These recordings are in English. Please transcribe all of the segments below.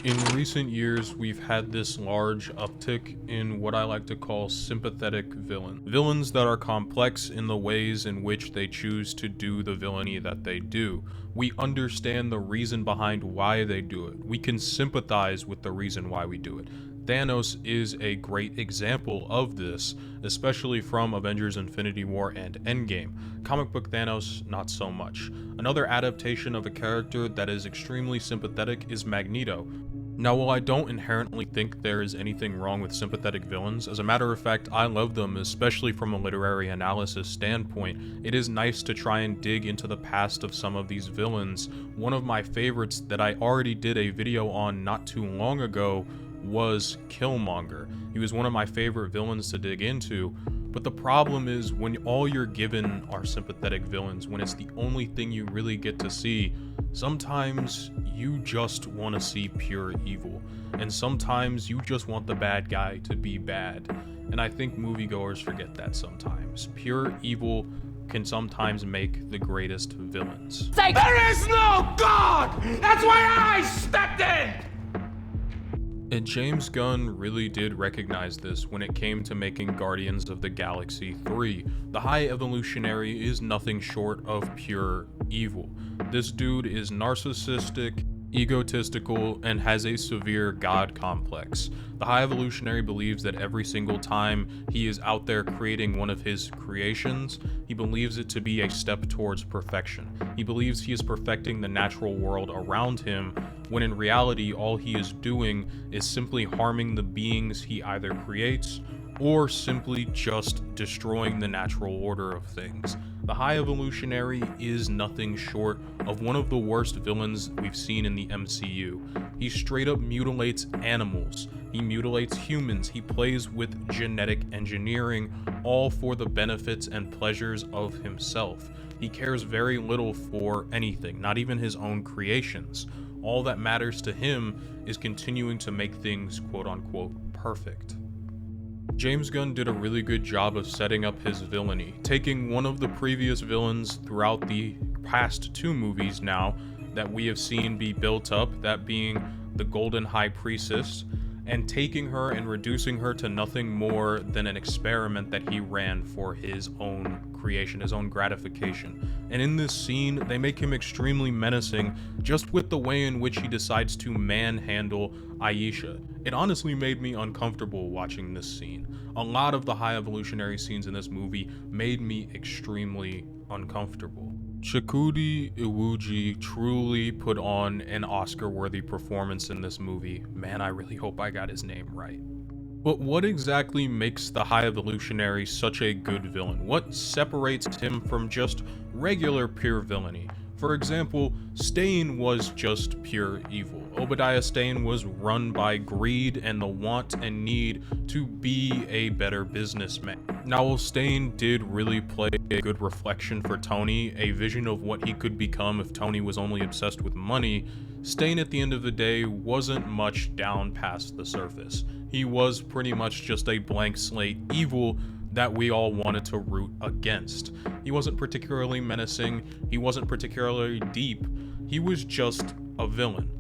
In recent years, we've had this large uptick in what I like to call sympathetic villains. Villains that are complex in the ways in which they choose to do the villainy that they do. We understand the reason behind why they do it. We can sympathize with the reason why we do it. Thanos is a great example of this, especially from Avengers Infinity War and Endgame. Comic book Thanos, not so much. Another adaptation of a character that is extremely sympathetic is Magneto. Now, while I don't inherently think there is anything wrong with sympathetic villains, as a matter of fact, I love them, especially from a literary analysis standpoint. It is nice to try and dig into the past of some of these villains. One of my favorites that I already did a video on not too long ago was Killmonger. He was one of my favorite villains to dig into, but the problem is when all you're given are sympathetic villains, when it's the only thing you really get to see, sometimes you just want to see pure evil, and sometimes you just want the bad guy to be bad, and I think moviegoers forget that sometimes. Pure evil can sometimes make the greatest villains. There is no God! That's why I stepped in! And James Gunn really did recognize this when it came to making Guardians of the Galaxy 3. The High Evolutionary is nothing short of pure evil. This dude is narcissistic, egotistical, and has a severe god complex. The High Evolutionary believes that every single time he is out there creating one of his creations, he believes it to be a step towards perfection. He believes he is perfecting the natural world around him, when in reality all he is doing is simply harming the beings he either creates or simply just destroying the natural order of things. The High Evolutionary is nothing short of one of the worst villains we've seen in the MCU. He straight up mutilates animals, he mutilates humans, he plays with genetic engineering, all for the benefits and pleasures of himself. He cares very little for anything, not even his own creations. All that matters to him is continuing to make things quote-unquote perfect. James Gunn did a really good job of setting up his villainy, taking one of the previous villains throughout the past two movies now that we have seen be built up, that being the Golden High Priestess, and taking her and reducing her to nothing more than an experiment that he ran for his own creation, his own gratification. And in this scene, they make him extremely menacing just with the way in which he decides to manhandle Aisha. It honestly made me uncomfortable watching this scene. A lot of the High Evolutionary scenes in this movie made me extremely uncomfortable. Chukwudi Iwuji truly put on an Oscar-worthy performance in this movie. Man, I really hope I got his name right. But what exactly makes the High Evolutionary such a good villain? What separates him from just regular pure villainy? For example, Stane was just pure evil. Obadiah Stane was run by greed and the want and need to be a better businessman. Now, while Stane did really play a good reflection for Tony, a vision of what he could become if Tony was only obsessed with money, Stane at the end of the day wasn't much down past the surface. He was pretty much just a blank slate evil that we all wanted to root against. He wasn't particularly menacing, he wasn't particularly deep, he was just a villain.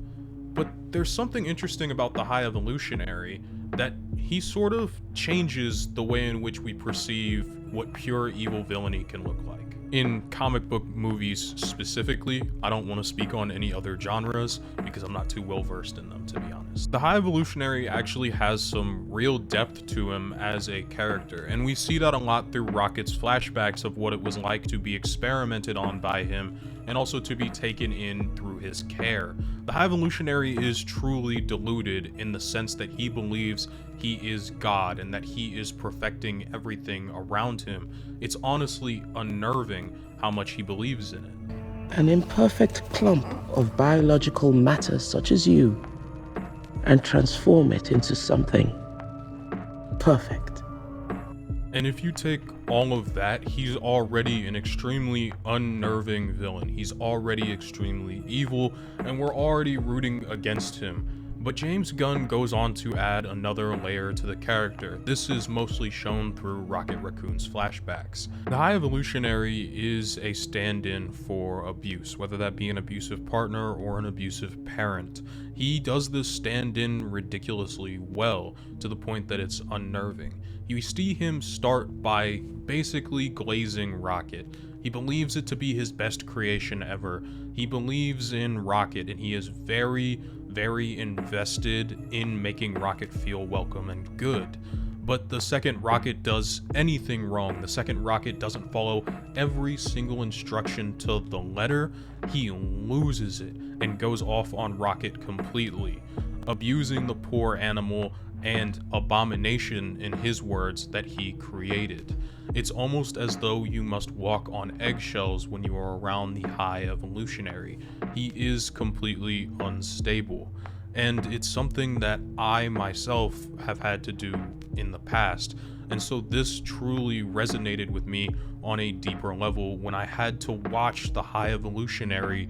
But there's something interesting about the High Evolutionary, that he sort of changes the way in which we perceive what pure evil villainy can look like. In comic book movies specifically, I don't want to speak on any other genres because I'm not too well versed in them, to be honest. The High Evolutionary actually has some real depth to him as a character, and we see that a lot through Rocket's flashbacks of what it was like to be experimented on by him and also to be taken in through his care. The High Evolutionary is truly deluded in the sense that he believes he is God and that he is perfecting everything around him. It's honestly unnerving how much he believes in it. An imperfect clump of biological matter such as you, and transform it into something perfect. And if you take all of that, he's already an extremely unnerving villain. He's already extremely evil, and we're already rooting against him. But James Gunn goes on to add another layer to the character. This is mostly shown through Rocket Raccoon's flashbacks. The High Evolutionary is a stand-in for abuse, whether that be an abusive partner or an abusive parent. He does this stand-in ridiculously well, to the point that it's unnerving. You see him start by basically glazing Rocket. He believes it to be his best creation ever. He believes in Rocket, and he is very invested in making Rocket feel welcome and good. But the second Rocket does anything wrong, the second Rocket doesn't follow every single instruction to the letter, he loses it and goes off on Rocket completely, abusing the poor animal and abomination, in his words, that he created. It's almost as though you must walk on eggshells when you are around the High Evolutionary. He is completely unstable, and it's something that I myself have had to do in the past, and so this truly resonated with me on a deeper level when I had to watch the High Evolutionary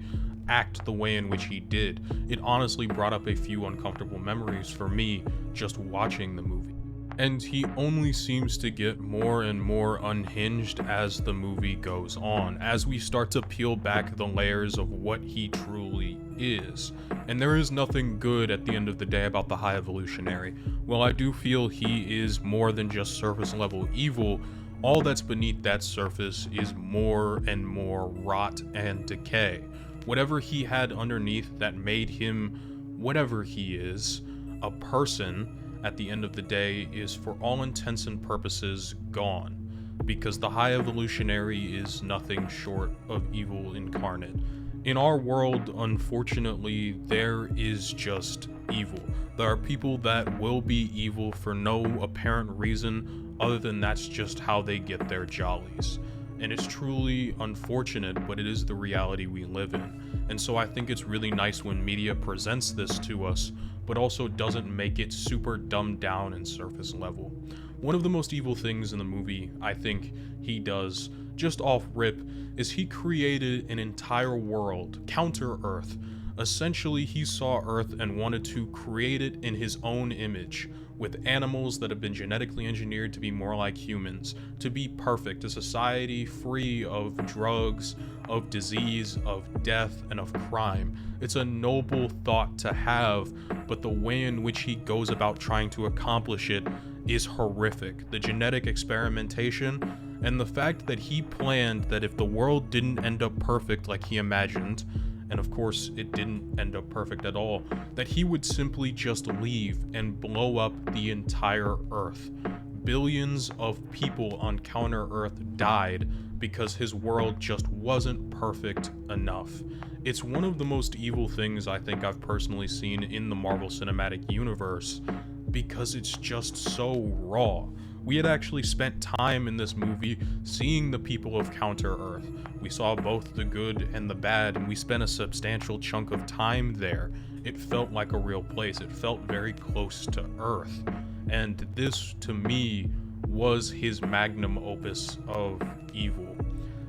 act the way in which he did. It honestly brought up a few uncomfortable memories for me just watching the movie. And he only seems to get more and more unhinged as the movie goes on, as we start to peel back the layers of what he truly is. And there is nothing good at the end of the day about the High Evolutionary. While I do feel he is more than just surface level evil, all that's beneath that surface is more and more rot and decay. Whatever he had underneath that made him whatever he is, a person, at the end of the day, is for all intents and purposes gone, because the High Evolutionary is nothing short of evil incarnate. In our world, unfortunately, there is just evil. There are people that will be evil for no apparent reason other than that's just how they get their jollies. And it's truly unfortunate, but it is the reality we live in. And so I think it's really nice when media presents this to us, but also doesn't make it super dumbed down and surface level. One of the most evil things in the movie, I think he does, just off rip, is he created an entire world, counter Earth. Essentially, he saw Earth and wanted to create it in his own image, with animals that have been genetically engineered to be more like humans, to be perfect, a society free of drugs, of disease, of death, and of crime. It's a noble thought to have, but the way in which he goes about trying to accomplish it is horrific. The genetic experimentation, and the fact that he planned that if the world didn't end up perfect like he imagined, and of course it didn't end up perfect at all, that he would simply just leave and blow up the entire Earth. Billions of people on counter Earth died because his world just wasn't perfect enough. It's one of the most evil things I think I've personally seen in the Marvel Cinematic Universe, because it's just so raw. We had actually spent time in this movie seeing the people of Counter Earth. We saw both the good and the bad, and we spent a substantial chunk of time there. It felt like a real place. It felt very close to Earth. And this, to me, was his magnum opus of evil.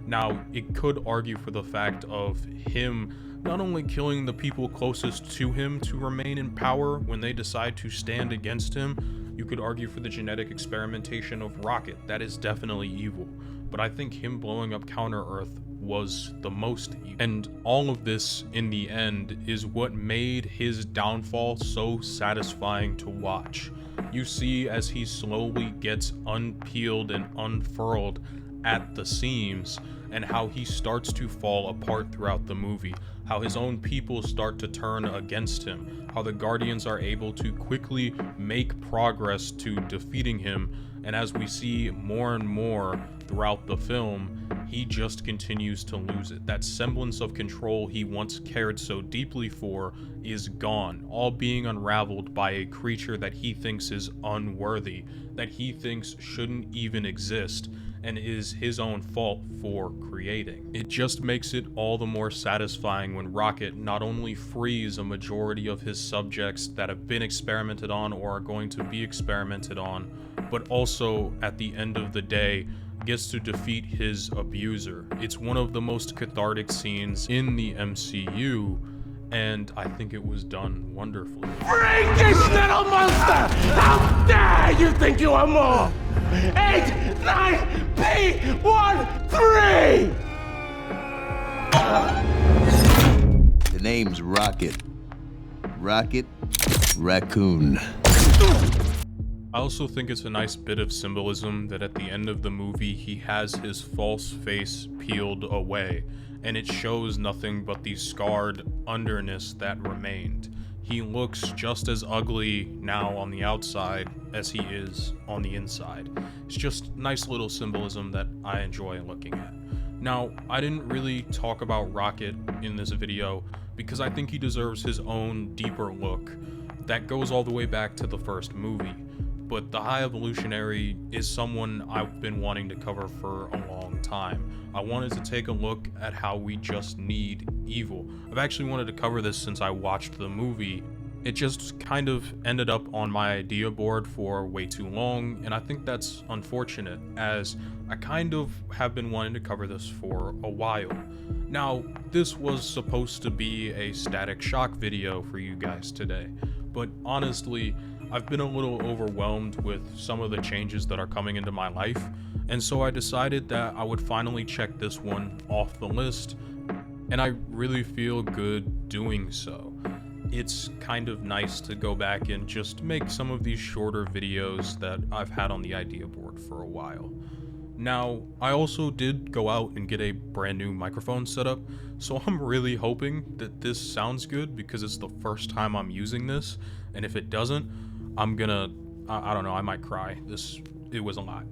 Now, it could argue for the fact of him not only killing the people closest to him to remain in power when they decide to stand against him. You could argue for the genetic experimentation of Rocket. That is definitely evil. But I think him blowing up Counter-Earth was the most evil. And all of this, in the end, is what made his downfall so satisfying to watch. You see as he slowly gets unpeeled and unfurled at the seams, and how he starts to fall apart throughout the movie, how his own people start to turn against him, how the Guardians are able to quickly make progress to defeating him, and as we see more and more throughout the film, he just continues to lose it. That semblance of control he once cared so deeply for is gone, all being unraveled by a creature that he thinks is unworthy, that he thinks shouldn't even exist, and is his own fault for creating. It just makes it all the more satisfying when Rocket not only frees a majority of his subjects that have been experimented on or are going to be experimented on, but also at the end of the day gets to defeat his abuser. It's one of the most cathartic scenes in the MCU, and I think it was done wonderfully. Freakish little monster! How dare you think you are more? 8, 9, P, 1, 3! The name's Rocket. Rocket Raccoon. I also think it's a nice bit of symbolism that at the end of the movie he has his false face peeled away, and it shows nothing but the scarred underness that remained. He looks just as ugly now on the outside as he is on the inside. It's just nice little symbolism that I enjoy looking at. Now, I didn't really talk about Rocket in this video because I think he deserves his own deeper look that goes all the way back to the first movie. But the High Evolutionary is someone I've been wanting to cover for a long time. I wanted to take a look at how we just need evil. I've actually wanted to cover this since I watched the movie. It just kind of ended up on my idea board for way too long, and I think that's unfortunate, as I kind of have been wanting to cover this for a while. Now, this was supposed to be a Static Shock video for you guys today, but honestly, I've been a little overwhelmed with some of the changes that are coming into my life, and so I decided that I would finally check this one off the list, and I really feel good doing so. It's kind of nice to go back and just make some of these shorter videos that I've had on the idea board for a while. Now, I also did go out and get a brand new microphone setup, so I'm really hoping that this sounds good because it's the first time I'm using this, and if it doesn't, I'm gonna, I don't know, I might cry. It was a lot.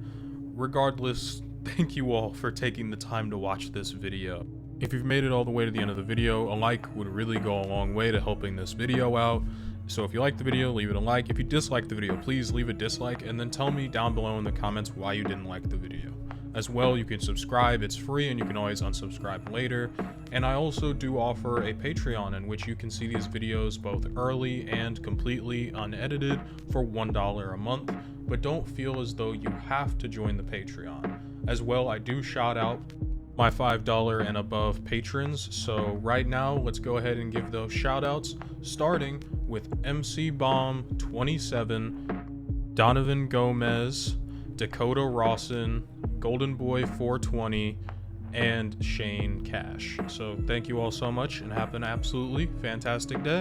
Regardless, thank you all for taking the time to watch this video. If you've made it all the way to the end of the video, a like would really go a long way to helping this video out. So if you like the video, leave it a like. If you dislike the video, please leave a dislike and then tell me down below in the comments why you didn't like the video. As well, you can subscribe, it's free, and you can always unsubscribe later. And I also do offer a Patreon in which you can see these videos both early and completely unedited for $1 a month, but don't feel as though you have to join the Patreon. As well, I do shout out my $5 and above patrons, so right now let's go ahead and give those shout outs, starting with MC Bomb 27, Donovan Gomez, Dakota Rawson, Golden Boy 420, and Shane Cash. So thank you all so much and have an absolutely fantastic day.